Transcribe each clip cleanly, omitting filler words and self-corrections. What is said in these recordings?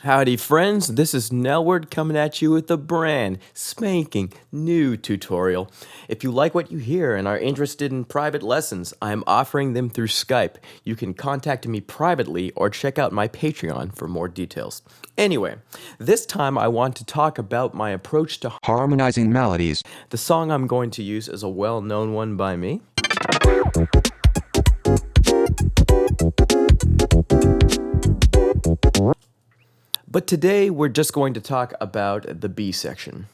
Howdy friends, this is Nelward coming at you with a brand spanking new tutorial. If you like what you hear and are interested in private lessons, I am offering them through Skype. You can contact me privately or check out my Patreon for more details. Anyway, this time I want to talk about my approach to harmonizing melodies. The song I'm going to use is a well-known one by me. But today we're just going to talk about the B section.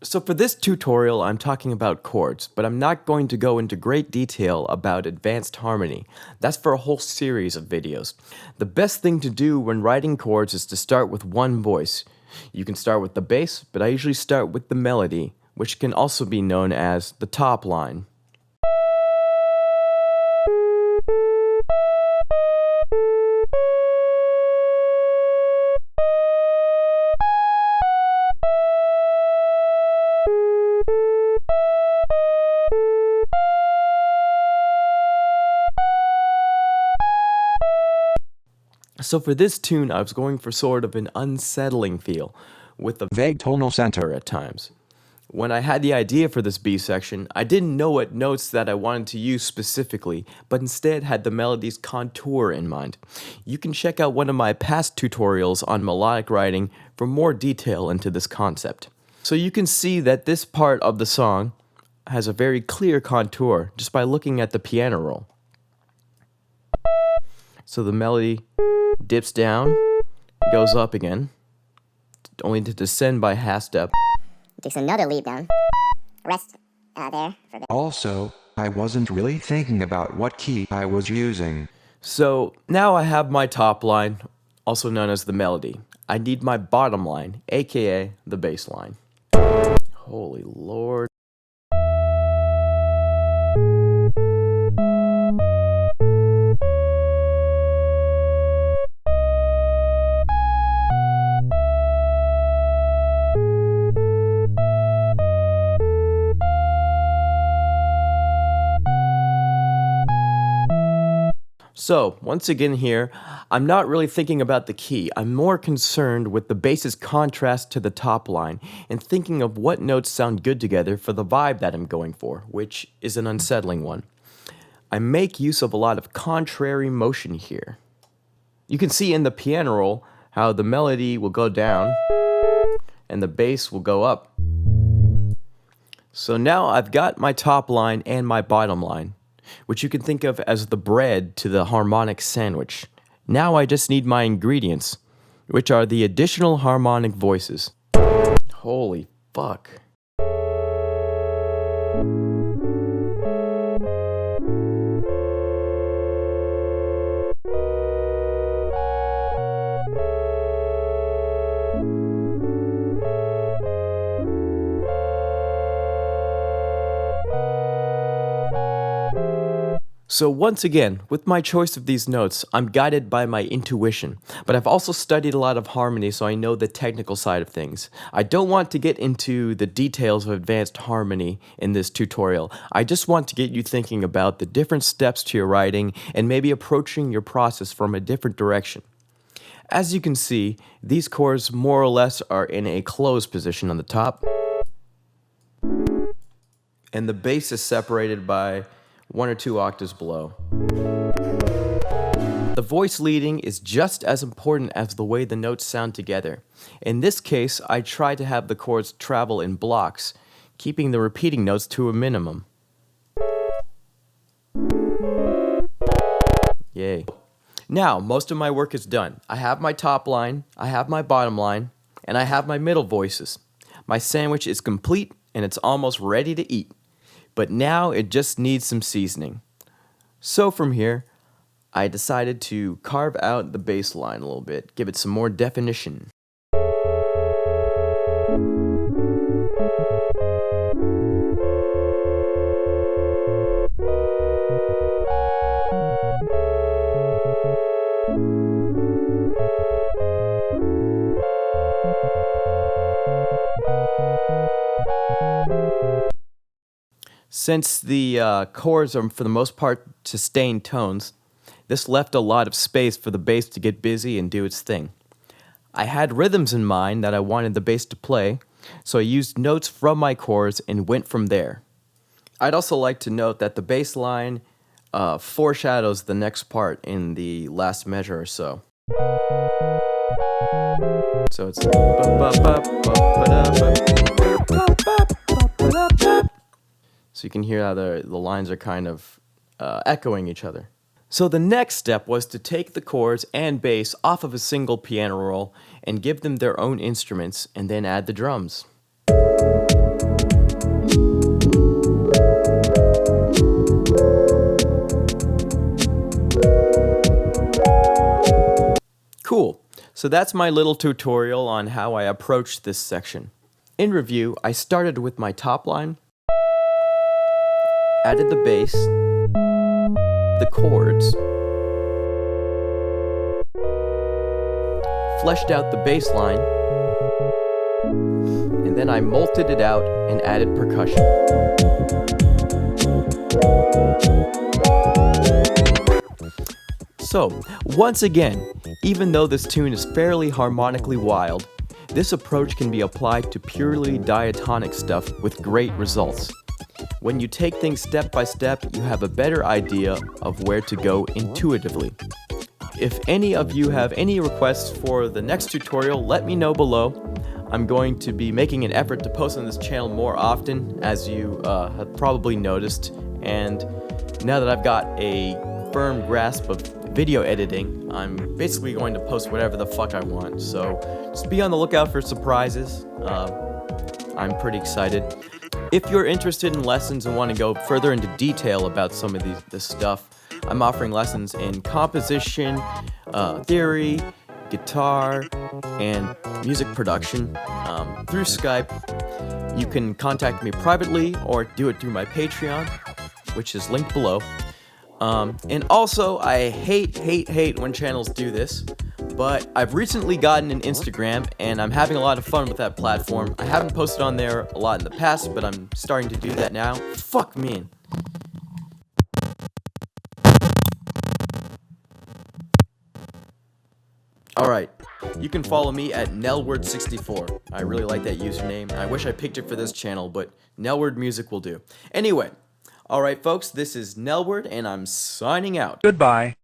So for this tutorial, I'm talking about chords, but I'm not going to go into great detail about advanced harmony. That's for a whole series of videos. The best thing to do when writing chords is to start with one voice. You can start with the bass, but I usually start with the melody, which can also be known as the top line. So for this tune, I was going for sort of an unsettling feel, with a vague tonal center at times. When I had the idea for this B section, I didn't know what notes that I wanted to use specifically, but instead had the melody's contour in mind. You can check out one of my past tutorials on melodic writing for more detail into this concept. So you can see that this part of the song has a very clear contour just by looking at the piano roll. So the melody dips down, goes up again, only to descend by half step. Takes another leap down. Rest there for a bit. Also, I wasn't really thinking about what key I was using. So now I have my top line, also known as the melody. I need my bottom line, aka the bass line. Holy Lord. So, once again here, I'm not really thinking about the key. I'm more concerned with the bass's contrast to the top line and thinking of what notes sound good together for the vibe that I'm going for, which is an unsettling one. I make use of a lot of contrary motion here. You can see in the piano roll how the melody will go down and the bass will go up. So now I've got my top line and my bottom line, which you can think of as the bread to the harmonic sandwich. Now I just need my ingredients, which are the additional harmonic voices. Holy fuck. So once again, with my choice of these notes, I'm guided by my intuition, but I've also studied a lot of harmony so I know the technical side of things. I don't want to get into the details of advanced harmony in this tutorial. I just want to get you thinking about the different steps to your writing and maybe approaching your process from a different direction. As you can see, these chords more or less are in a closed position on the top, and the bass is separated by 1 or 2 octaves below. The voice leading is just as important as the way the notes sound together. In this case, I try to have the chords travel in blocks, keeping the repeating notes to a minimum. Yay. Now, most of my work is done. I have my top line, I have my bottom line, and I have my middle voices. My sandwich is complete and it's almost ready to eat. But now it just needs some seasoning. So from here, I decided to carve out the bass line a little bit, give it some more definition. Since the chords are for the most part sustained tones, this left a lot of space for the bass to get busy and do its thing. I had rhythms in mind that I wanted the bass to play, so I used notes from my chords and went from there. I'd also like to note that the bass line foreshadows the next part in the last measure or so. So it's so you can hear how the lines are kind of echoing each other. So the next step was to take the chords and bass off of a single piano roll and give them their own instruments and then add the drums. Cool. So that's my little tutorial on how I approached this section. In review, I started with my top line, added the bass, the chords, fleshed out the bass line, and then I multed it out and added percussion. So, once again, even though this tune is fairly harmonically wild, this approach can be applied to purely diatonic stuff with great results. When you take things step by step, you have a better idea of where to go intuitively. If any of you have any requests for the next tutorial, let me know below. I'm going to be making an effort to post on this channel more often, as you have probably noticed. And now that I've got a firm grasp of video editing, I'm basically going to post whatever the fuck I want. So just be on the lookout for surprises. I'm pretty excited. If you're interested in lessons and want to go further into detail about some of this stuff, I'm offering lessons in composition, theory, guitar, and music production through Skype. You can contact me privately or do it through my Patreon, which is linked below. And also, I hate when channels do this, but I've recently gotten an Instagram, and I'm having a lot of fun with that platform. I haven't posted on there a lot in the past, but I'm starting to do that now. Fuck me. Alright, you can follow me at Nelward64. I really like that username. I wish I picked it for this channel, but Nelward Music will do. Anyway, alright folks, this is Nelward, and I'm signing out. Goodbye.